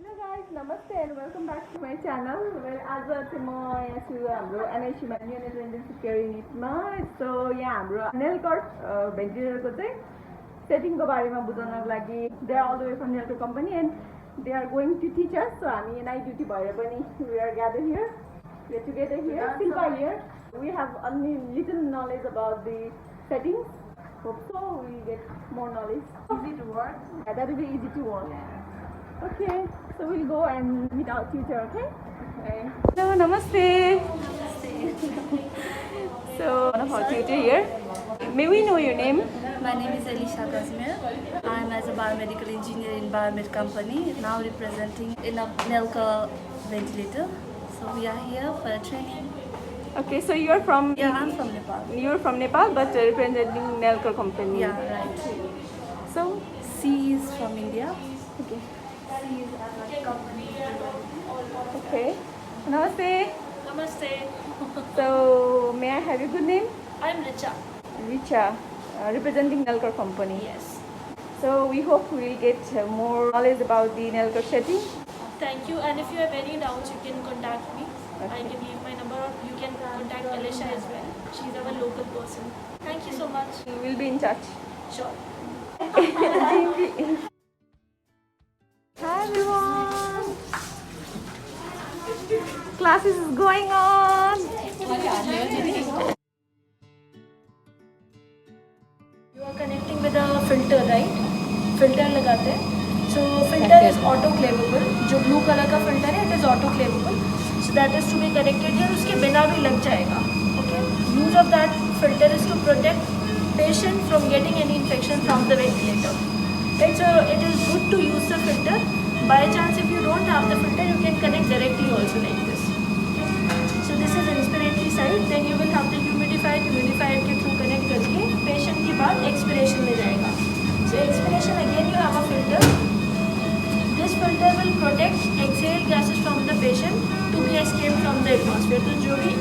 Hello guys, namaste and welcome back to my channel. आज चाहिँ म यहाँ छु हाम्रो एनआइसीमा युनिट रेन्डेन्सी केयर युनिटमा. सो यहाँ हाम्रो नेल कट भेन्टिलेटरको चाहिँ सेटिङको बारेमा बुझाउनको लागि they are all the way from नेलको company and they are going to teach us. So हामी नाइट ड्युटी भएर पनि we are gather here, we are together here, Silpa here. We have only little knowledge about the settings. Hope so we'll get more knowledge. Easy to work. Yeah, that will be easy to work. Okay, so we'll go and meet our tutor, okay? Okay. Hello, namaste. So, one of our tutor here. May we know your name? My name is Alisha Kazmir. I am as a biomedical engineer in Biomed company, now representing in a Nelka ventilator. So we are here for a training. Okay, so you're from... Yeah, I'm from Nepal. You're from Nepal, but representing Nelka company. Yeah, right. So? C is from India. Okay. C is a company. Okay. Namaste. Namaste. So, may I have your good name? I'm Richa. Richa, representing Nelka company. Yes. So, we hope we'll get more knowledge about the Nelka setting. Thank you, and if you have any doubts, you can contact me. Okay. I can leave my number, or you can contact Alisha as well. She's our local person. Thank you so much. We'll be in touch. Sure. Hi everyone! Classes is going on! You are connecting with a filter, right? Filter लगाते हैं. So filter is autoclavable. जो blue color का filter है, it is autoclavable. So that is to be connected here. उसके बिना भी लग जाएगा. Okay. Use of that filter is to protect patient from getting any infection from the ventilator. Right. So it is good to use the filter. By chance, if you don't have the filter, you can connect directly also like this. So this is inspiratory side. Then you will have the humidifier. Humidifier के through connect करके patient के बाद expiration में जाएगा. So expiration again you have a filter. This filter will protect exhaled gases from the patient to be escaped from the atmosphere. तो जो भी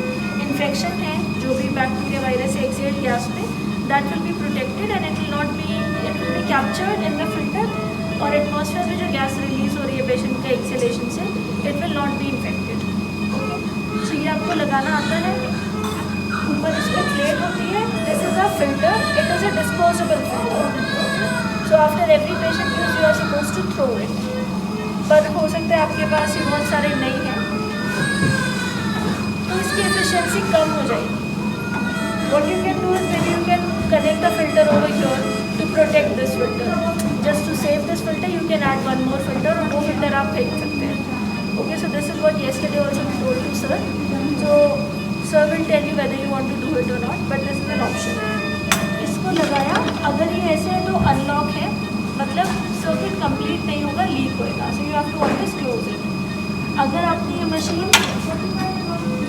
infection है, जो भी bacteria, virus है exhaled gas में, that will be protected and it will be captured in the filter. और atmosphere में जो गैस रिलीज हो रही है पेशेंट का एक्सेलेशन से, it will not be infected. Okay, so ये आपको लगाना आता है. ऊपर इस पर प्लेट होती है. This is a filter. It is a disposable filter. So after every patient use you are suppose to throw it. पर हो सकता है आपके पास ये बहुत सारे नहीं हैं, तो इसकी एफिशिएंसी कम हो जाएगी. What you can do is maybe you can connect the filter over here to protect this filter. Just to save this filter, you can add one more filter और वो filter आप फेंक सकते हैं. Okay, so this is what yesterday also we told you, sir. So sir will tell you whether you want to do it or not, but this is an option. इसको लगाया, अगर ये ऐसे है तो अनलॉक है, मतलब सर्किट कंप्लीट नहीं होगा, लीक होएगा. So you have to always close it. अगर आपने ये मशीन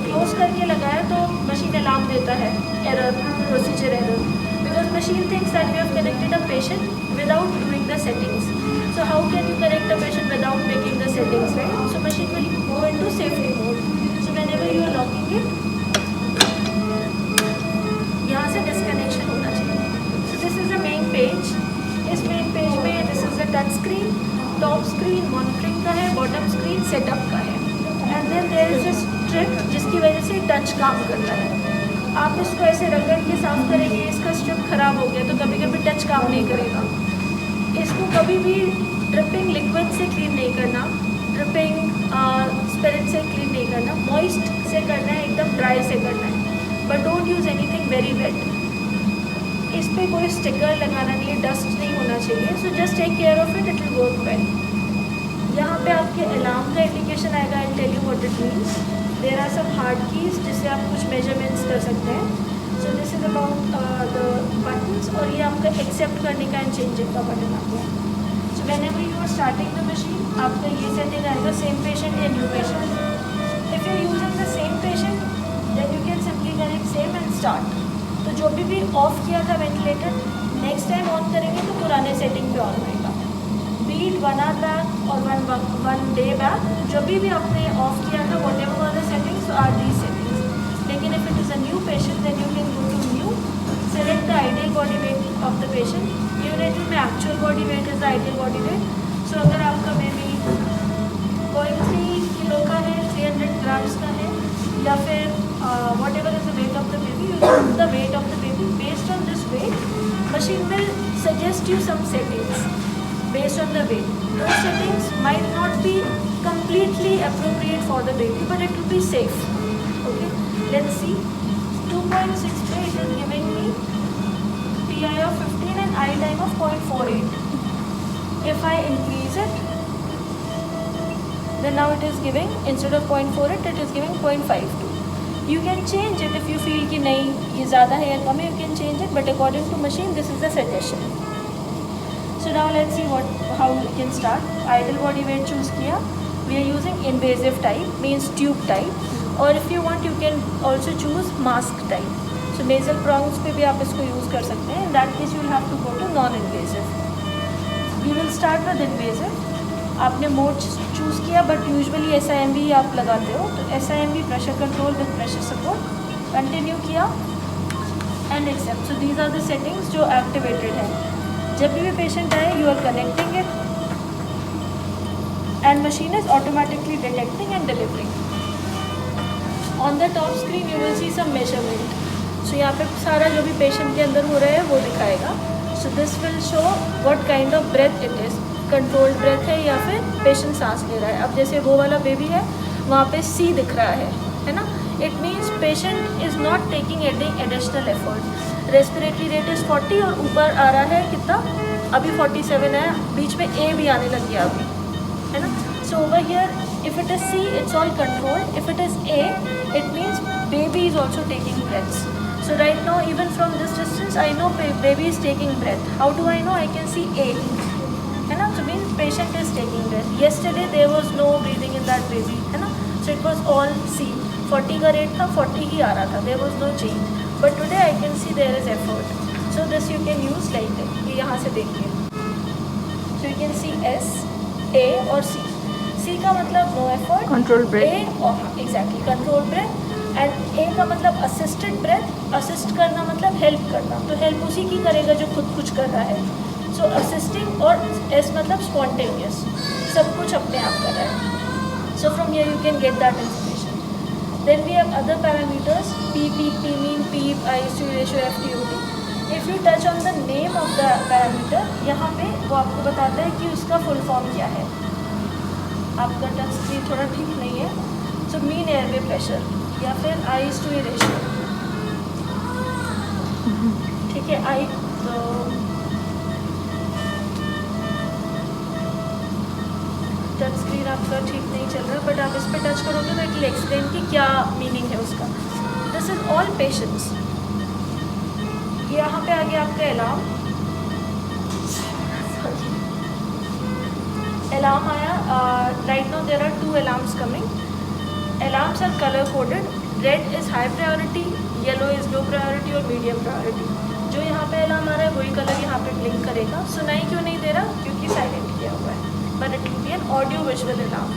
क्लोज करके लगाया तो मशीन अलार्म देता है, error, procedure error, because machine thinks that you have connected a patient without doing the settings. So how can you connect a patient without making the settings, right? So machine will go into safety mode. So whenever you are locking it, यहाँ से disconnection होना चाहिए. So this is the main page. इस main page में this is the touch screen, top screen monitoring का है, bottom screen setup का है, and then there is this strip जिसकी वजह से टच काम करता है. आप इसको ऐसे रगड़ के साफ करेंगे, इसका स्ट्रिप खराब हो गया तो कभी कभी टच काम नहीं करेगा. इसको कभी भी ड्रिपिंग लिक्विड से क्लीन नहीं करना, ड्रिपिंग स्पिरिट से क्लीन नहीं करना, मॉइस्ट से करना है, एकदम ड्राई से करना है. But don't use anything very wet. इस पर कोई स्टिकर लगाना नहीं है, डस्ट नहीं होना चाहिए. So just take care of it, it will work well. यहाँ पे आपके अलार्म का इंडिकेशन आएगा. I tell you what it means. There are some hard keys जिससे आप कुछ मेजरमेंट्स कर सकते हैं. So this is about the buttons, और ये आपका एक्सेप्ट करने का एंड चेंजिंग का बटन आ गया. So whenever you are starting the machine, आपका ये सेटिंग आएगा, सेम पेशेंट या new patient. If you are using the same patient then you can simply connect same and start. तो जो भी ऑफ किया था वेंटिलेटर, नेक्स्ट टाइम ऑन करेंगे तो पुराने सेटिंग पे ऑन रहेगा. बीट 1 hour बैक और वन डे बैक, जब भी आपने ऑफ किया था whatever were the settings are these settings. लेकिन if it is a new patient then you can go to new, select the ideal body weight of the patient. Unit में actual body weight is the ideal body weight. So अगर आपका may be या फिर whatever is the weight of the baby, you choose the weight of the baby. Based on this weight, machine will suggest you some settings based on the weight. Those settings might not be completely appropriate for the baby, but it will be safe. Okay, let's see. 2.6 पे it is giving me PI of 15 and I time of 0.48. If I increase it, then now it is giving, instead of 0.48 it is giving 0.52. You can change it if you feel कि नहीं ये ज़्यादा है या कम है, you can change it, but according to machine this is the suggestion. So now let's see how we can start. Idle body weight choose किया. We are using invasive type, means tube type, or if you want you can also choose mask type. So nasal prongs पे भी आप इसको use कर सकते हैं. In that case you will have to go to non-invasive. We will start with invasive. आपने mode choose किया, but usually SIMV आप लगाते हो, तो SIMV pressure control with pressure support continue किया and accept. So these are the settings जो activated है. जब भी पेशेंट आए you are connecting it and machine is automatically detecting and delivering. On the top screen you will see some measurement. So यहाँ पे सारा जो भी पेशेंट के अंदर हो रहा है वो दिखाएगा. So this will show what kind of breath it is, controlled breath है या फिर पेशेंट सांस ले रहा है. अब जैसे वो वाला बेबी है वहाँ पे C दिख रहा है ना. It means patient is not taking any additional effort. Respiratory rate is 40 और ऊपर आ रहा है कितना, अभी 47 है, बीच में A भी आने लग गया अभी, है ना. सो over here if it is C it's all controlled, if it is A it means baby is also taking breaths. So right now even from this distance I know baby is taking breath. How do I know? I can see A, है ना. So means patient is taking breath. Yesterday there was no breathing in that baby, है ना. So it was all C. 40 का rate था, 40 ही आ रहा था, there was no change. But today I can see there is effort. So this you can use like that. ये यहाँ से देखिए. So you can see S, A और C. C का मतलब no effort. Control breath. A exactly control breath. And A का मतलब assisted breath. Assist करना मतलब हेल्प करना, तो हेल्प उसी की करेगा जो खुद कुछ कर रहा है. So assisting. और एस मतलब स्पॉन्टेनियस, सब कुछ अपने आप कर रहा है. So from here you can get that information. Then we have other parameters, P peak, P mean, P ISU ratio, FTOT. If you touch on the name of the parameter, यहाँ पे वो आपको बताता है कि उसका फुल फॉर्म क्या है. आपका टच स्क्रीन थोड़ा ठीक नहीं है. सो मीन एयरवे प्रेशर या फिर ISU रेशियो, ठीक है. तो टच स्क्रीन आपका ठीक नहीं चल रहा, बट आप इस पर टच करोगे तो इट विल एक्सप्लेन कि क्या मीनिंग है उसका. This is all patients. यहाँ पे आ गया आपका अलार्म. अलार्म आया. Right now there are 2 alarms coming. Alarms are color coded. Red is high priority, yellow is low priority और medium priority. जो यहाँ पे अलार्म आ रहा है वही कलर यहाँ पे ब्लिंक करेगा. सुनाई क्यों नहीं दे रहा? क्योंकि साइलेंट किया हुआ है. But it will be an audio visual alarm.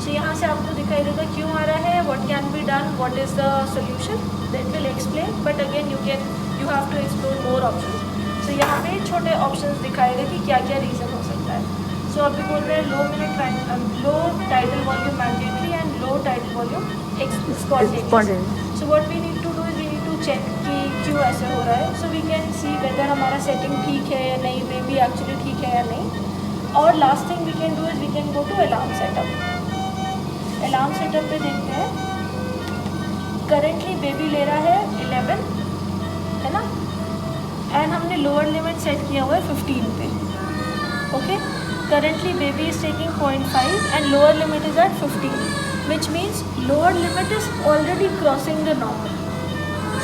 So यहाँ से आपको दिखाई देगा क्यों आ रहा है, what can be done, what is the solution. That will explain, but again you have to explore more option. So यहाँ पे छोटे ऑप्शन दिखाएगा कि क्या क्या रीज़न हो सकता है. सो अभी बोल रहे हैं low tidal volume mandatory and low tidal volume spontaneous. So what we need to do is we need to check कि क्यों ऐसे हो रहा है. So we can see whether हमारा सेटिंग ठीक है या नहीं, बेबी एक्चुअली ठीक है या नहीं. और last thing we can do is we can go to alarm setup. Alarm setup पे देखते हैं. करेंटली बेबी ले रहा है 11, है ना, एंड हमने लोअर लिमिट सेट किया हुआ है 15 पे. Okay. Currently baby is taking 0.5 and lower limit is at 15, which means lower limit is already crossing the normal.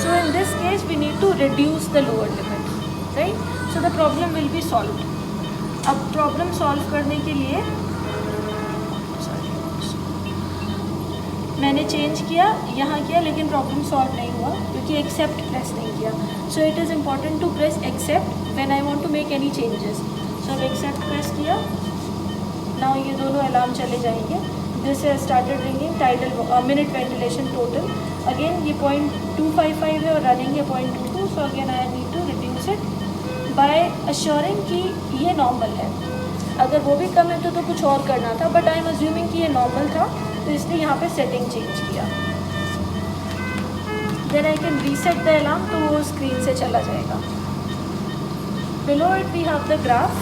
So in this case we need to reduce the lower limit, right? So the problem will be solved. अब problem solve करने के लिए मैंने change किया, यहाँ किया, लेकिन problem solve नहीं हुआ क्योंकि एक्सेप्ट प्रेस नहीं किया. So it is important to press accept when I want to make any changes. So अब एक्सेप्ट प्रेस किया. नाउ ये दोनों अलार्म चले जाएंगे. This has started ringing. Tidal minute ventilation total again ये 0.255 है और रनिंग है 0.22. So again I need to reduce it by assuring कि ये नॉर्मल है. अगर वो भी कम है तो कुछ और करना था, बट आई एम अज्यूमिंग कि ये नॉर्मल था, तो इसलिए यहाँ पे सेटिंग चेंज किया. Then I can reset the alarm, तो वो स्क्रीन से चला जाएगा. Below it we have the graph.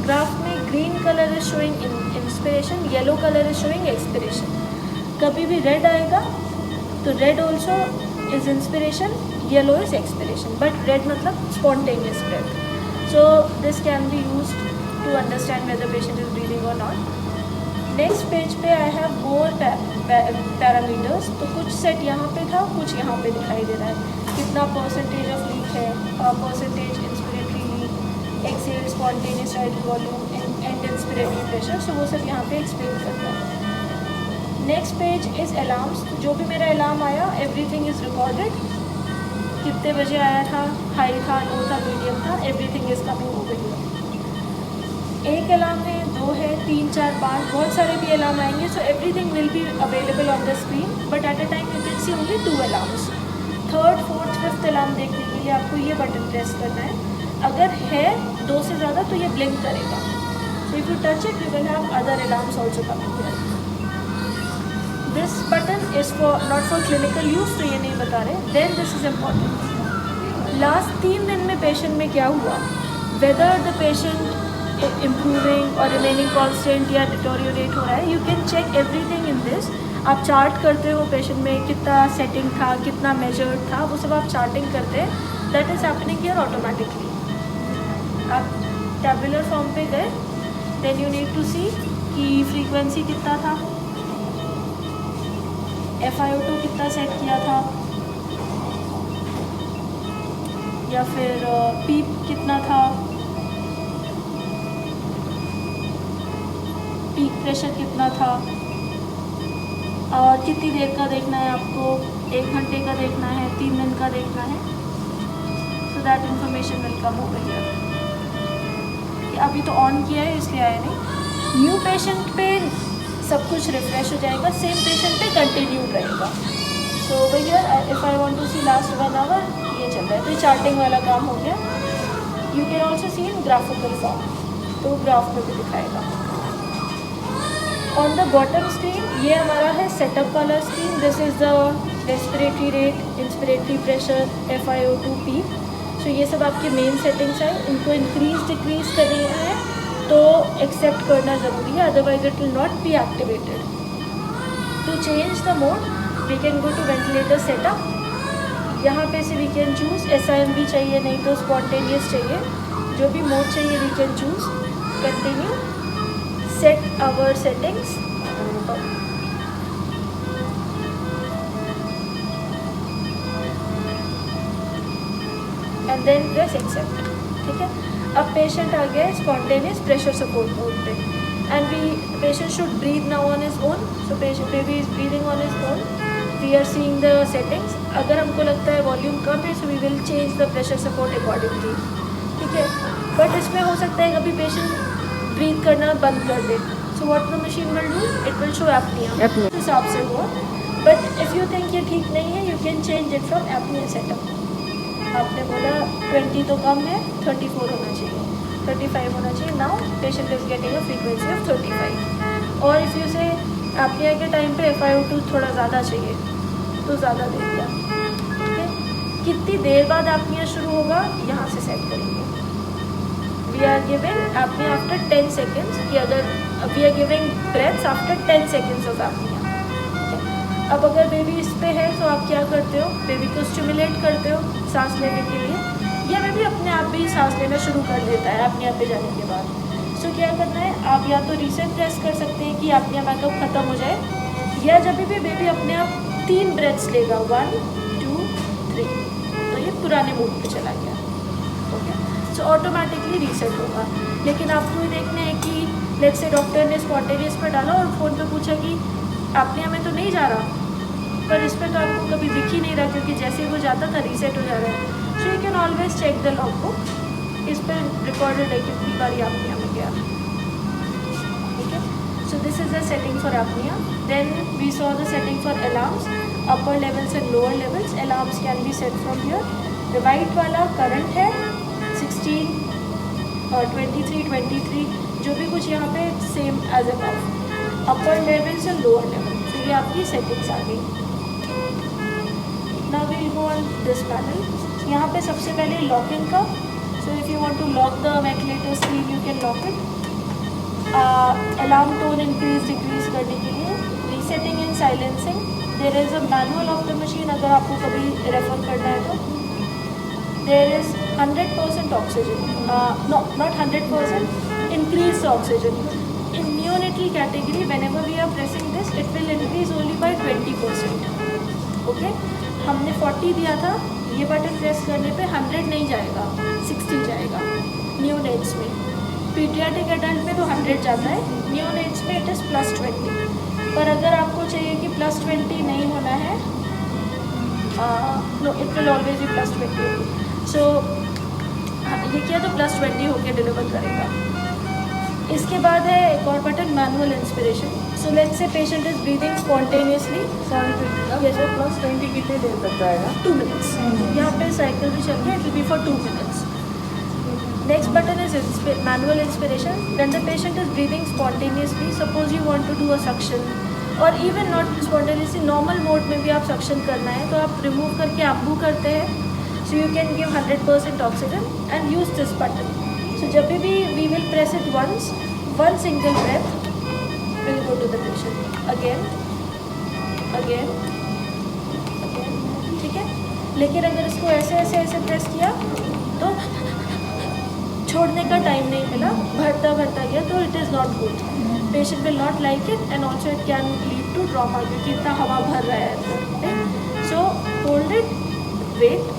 Graph में green colour is showing inspiration, yellow colour is showing expiration. कभी भी रेड आएगा तो red also is inspiration, yellow is expiration, but red मतलब spontaneous breath. So this can be use to understand whether patient is breathing और not. Next page पे I have more parameters. तो कुछ set यहाँ पे था, कुछ यहाँ पे दिखाई दे रहा है. कितना परसेंटेज ऑफ लीक है, percentage inspiratory leak, excel spontaneous writing volume and inspiratory pressure. So वो सब यहाँ पे एक्सप्लेन करता है. Next page is alarms. जो भी मेरा अलार्म आया एवरीथिंग इज़ रिकॉर्डेड. कितने बजे आया था, हाई था, लो था, मीडियम था, everything is coming over here. एक अलार्म है, 2 है, 3, 4, 5, बहुत सारे भी अलार्म आएंगे. So everything will be available on the screen, but at a time you can see only 2 alarms. 3rd, 4th, 5th alarm देखने के लिए आपको ये बटन प्रेस करना है. अगर है 2 से ज़्यादा तो ये ब्लिंक करेगा. So if you touch it you will have other alarms also coming here. This button is for not for clinical use, तो ये नहीं बता रहे. Then this is important. Last 3 दिन में पेशेंट में क्या हुआ, वेदर द पेशेंट इम्प्रूविंग और रिमेनिंग कॉन्स्टेंट या डिटोरियोरेट हो रहा है. You can check everything in this. आप चार्ट करते हो पेशेंट में कितना सेटिंग था, कितना मेजर्ड था, वो सब आप चार्टिंग करते हैं. That is happening here automatically. आप टेबुलर फॉर्म पे गए, देन यू नीड टू सी कि फ्रीक्वेंसी कितना था, FiO2 कितना सेट किया था, या फिर पीप कितना था, पीक प्रेशर कितना था, और कितनी देर का देखना है आपको, 1 घंटे का देखना है, 3 दिन का देखना है. So that information will come over here. अभी तो ऑन किया है इसलिए आया नहीं. न्यू पेशेंट पे सब कुछ रिफ्रेश हो जाएगा, सेम पेशेंट पे कंटिन्यू रहेगा. So over here if I want to see last 1 hour, ये चल रहा है. तो चार्टिंग वाला काम हो गया. You can also see in graphical form, तो ग्राफ में भी दिखाएगा. ऑन द बॉटम स्क्रीन ये हमारा है सेटअप वाला screen. This is the respiratory rate, inspiratory pressure, FiO2, peak. So ये सब आपके मेन सेटिंग्स हैं. इनको इंक्रीज डिक्रीज करनी है तो एक्सेप्ट करना ज़रूरी है, otherwise it will not be activated. To change the mode we can go to ventilator setup. यहाँ पे से वी कैन चूज़ SIMV चाहिए, नहीं तो स्पॉन्टेनियस चाहिए. जो भी मोड चाहिए we can choose. Continue. Set our settings. And then press accept. ठीक है. अब पेशेंट आ गया है स्पॉन्टेनियस प्रेशर सपोर्ट मोड पे. And patient should breathe now on his own. So patient baby is breathing on his own. We are seeing the settings. अगर हमको लगता है वॉल्यूम कम है, so we will change the pressure support accordingly. ठीक है. But इसमें हो सकता है कभी पेशेंट ब्रीथ करना बंद कर दे. So what the machine will do? It will show apnea. इस हिसाब से हुआ. But if you think ये ठीक नहीं है, you can change it from apnea setup. आपने बोला 20 तो कम है, 34 होना चाहिए, 35 होना चाहिए. Now patient is getting a frequency of 35. और if you say apnea के टाइम पे FiO2 थोड़ा ज़्यादा चाहिए, तो ज़्यादा दे दिया. ठीक है. कितनी देर बाद apnea शुरू होगा, यहाँ से सेट करेंगे. We are giving apnea after 10 seconds. कि अगर we are giving breaths after 10 seconds of apnea. अब अगर बेबी इस पे है तो आप क्या करते हो, बेबी को स्टिमुलेट करते हो सांस लेने के लिए, या बेबी अपने आप भी सांस लेना शुरू कर देता है apnea पे जाने के बाद. सो क्या करना है, आप या तो रीसेट प्रेस कर सकते हैं कि apnea बैकअप ख़त्म हो जाए, या जब भी बेबी अपने आप 3 ब्रेथ्स लेगा, 1, 2, 3, तो ये पुराने मोड पे चला गया. ओके. सो ऑटोमेटिकली रीसेट होगा. लेकिन आपको ये देखना है कि लेट्स से डॉक्टर ने स्पॉन्टेनियस पर डाला और फ़ोन पे पूछा कि apnea में तो नहीं जा रहा, पर इस पर तो आपको कभी दिख ही नहीं रहा, क्योंकि जैसे वो जाता था रीसेट हो जा रहा है. So you can always check the log book. इस पर रिकॉर्डेड है कितनी बारी apnea में गया. ठीक है. So this is the setting for apnea. Then we saw the setting for alarms, upper levels and lower levels. Alarms can be set from here. The white वाला करंट है 16 और 23, 23, जो भी कुछ यहाँ पे सेम एज अबव. अपर levels और lower level, तो ये आपकी सेटिंग्स आ गई. Now we'll go on this panel. यहाँ पे सबसे पहले लॉकिंग का. So if you want to lock the ventilator screen, you can lock it. Alarm tone increase decrease करने के लिए. Resetting and silencing. There is a manual of the machine अगर आपको कभी रेफर करना है तो. There is 100% oxygen. No, not 100%. Increased oxygen. In neonatal category, whenever we are pressing this, it will increase only by 20%. Okay? हमने 40 दिया था. ये बटन प्रेस करने पे 100 नहीं जाएगा, 60 जाएगा न्यूनेट्स में. पीडियाट्रिक एडल्ट में तो 100 जाता है, न्यूनेट्स में इट इज़ +20. पर अगर आपको चाहिए कि +20 नहीं होना है, no, it will always be +20. सो ये किया तो +20 होके डिलीवर करेगा. इसके बाद है एक और button, manual inspiration. So let's say patient is breathing spontaneously. ये जो +20 कितने देर तक जाएगा? 2 minutes. यहाँ पे साइकिल भी चल रहा है, it will B for 2 minutes. Next button is manual inspiration. When the patient is breathing spontaneously, suppose you want to do a suction, or even not spontaneously, normal mode में भी आप suction करना है तो आप remove करके AMBU करते हैं. So you can give 100% oxygen and use this button. So जब भी we will press it once, one single breath will go to the patient. Again, again, again. ठीक है? लेकिन अगर इसको ऐसे ऐसे ऐसे प्रेस किया तो छोड़ने का टाइम नहीं मिला, भरता भरता गया, तो it is not good. Patient will not like it and also it can lead to trauma क्योंकि इतना हवा भर रहा है अंदर. So hold it, wait,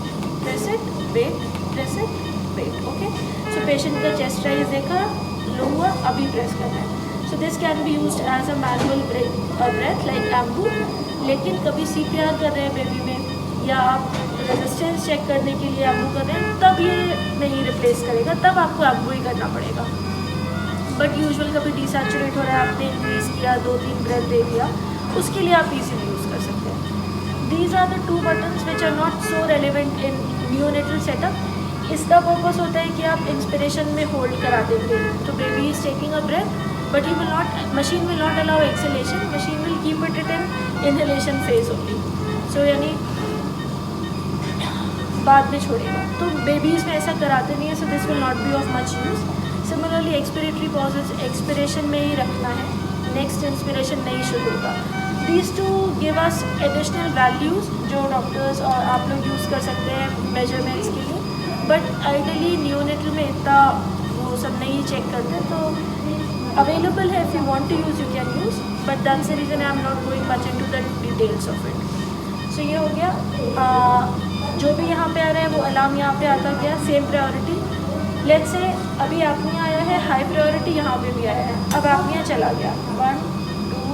press it, wait, press it, wait. Okay. सो पेशेंट का चेस्ट राइज देखा, लो हुआ, अभी प्रेस करना है. So this can be used as a manual breath like AMBU. लेकिन कभी CPR कर रहे हैं बेबी में या आप रेजिस्टेंस चेक करने के लिए AMBU कर रहे हैं, तब ये नहीं रिप्लेस करेगा, तब आपको AMBU ही करना पड़ेगा. बट यूजुअल कभी डिसैचुरेट हो रहा है, आपने इंक्रीज़ किया, 2-3 ब्रेथ दे दिया, उसके लिए आप इजीली यूज़ कर सकते हैं. These are the 2 buttons which are not so relevant in neonatal setup. इसका पर्पस होता है कि आप इंस्पिरेशन में होल्ड करा देंगे तो baby is taking a breath, but he will not, machine will not allow exhalation, machine will keep it in inhalation phase only. So यानी बाद में छोड़ेगा. तो बेबीज़ में ऐसा कराते नहीं है, so this will not be of much use. Similarly expiratory pauses expiration में ही रखना है, नेक्स्ट इंस्पिरेशन नहीं शुरू होगा. These two give us additional values जो डॉक्टर्स और आप लोग यूज़ कर सकते हैं मेजरमेंट्स के लिए. बट आइडियली नियोनेटल में इतना वो सब नहीं चेक करते, तो अवेलेबल है. If you want to use you can use, but that's the reason I am not going much into the details of it. So ये हो गया. जो भी यहाँ पे आ रहा है वो अलार्म यहाँ पे आता गया, सेम प्रायोरिटी. लेट्स से अभी आपनिया आया है, हाई प्रायोरिटी यहाँ पे भी आया है, अब आपनिया चला गया 1 2,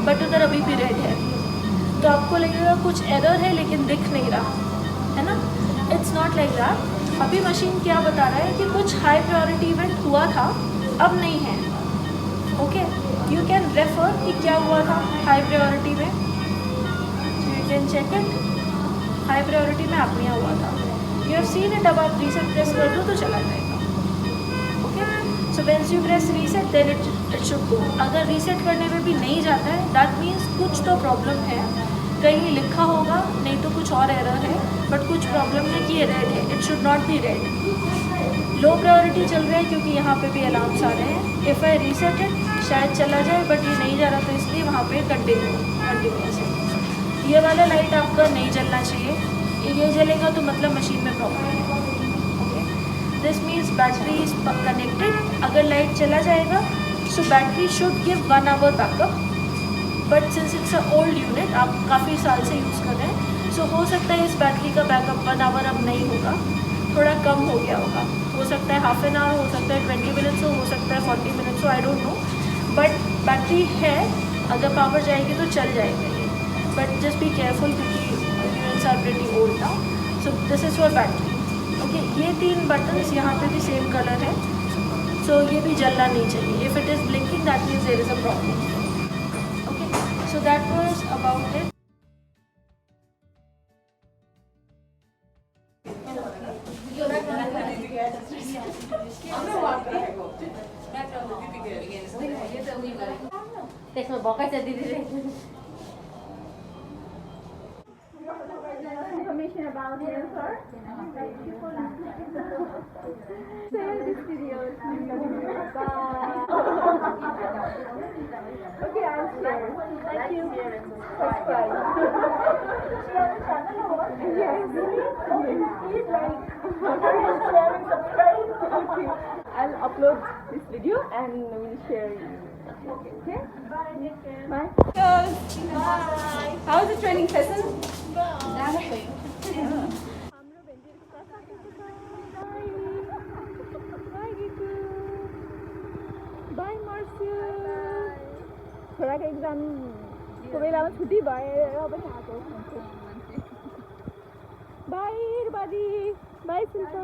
बट उधर अभी भी रेड है, तो आपको लगेगा कुछ एरर है लेकिन दिख नहीं रहा है ना. It's not like that. अभी मशीन क्या बता रहा है कि कुछ हाई प्रायोरिटी इवेंट हुआ था, अब नहीं है. ओके, यू कैन रेफर कि क्या हुआ था हाई प्रायोरिटी में, you can check it. High priority में आपनिया हुआ था, यू हैव सीन इट. अब आप रीसेट प्रेस कर दो तो चला जाएगा. Okay. So when you press reset then it should go. अगर रीसेट करने में भी नहीं जाता है, दैट मीन्स कुछ तो प्रॉब्लम है, कहीं लिखा होगा, नहीं तो कुछ और एरर है, बट कुछ प्रॉब्लम है कि ये रेड है. It should not be red. Low priority चल रहा है क्योंकि यहाँ पे भी अलार्म्स आ रहे हैं. इफ़ आई रीसेट इट शायद चला जाए, बट ये नहीं जा रहा, तो इसलिए वहाँ पे कंटिन्यूस है. ये वाला लाइट आपका नहीं जलना चाहिए. ये जलेगा तो मतलब मशीन में प्रॉब्लम है. Okay. This means battery is connected. अगर लाइट चला जाएगा सो battery should give 1 hour backup, but since it's a old unit, आप काफ़ी साल से यूज़ कर रहे हैं, सो हो सकता है इस बैटरी का बैकअप 1 hour अब नहीं होगा, थोड़ा कम हो गया होगा. हो सकता है हाफ एन आवर, हो सकता है 20 minutes हो सकता है 40 minutes हो, I don't know. But battery है, अगर पावर जाएगी तो चल जाएगा ये. बट जस्ट बी केयरफुल क्योंकि units are pretty old now. So this is for battery. Okay. ये 3 बटन्स यहाँ पे भी सेम कलर है, सो ये भी जलना नहीं चाहिए. If it is blinking that means there is a problem. So that was about it. त्यसमा भकै छ दिदीले Yes, sir. Share this video. Bye. Okay, I'll share. Thank you. Subscribe. Yes. Please like, share and subscribe. Okay. I'll upload this video and we'll share it. Okay? Bye. Bye. How's the training session? Bye, Marcia. छोराको एक्जामको बेलामा छुट्टी भएर पनि आएको by everybody. Bye, Silpa.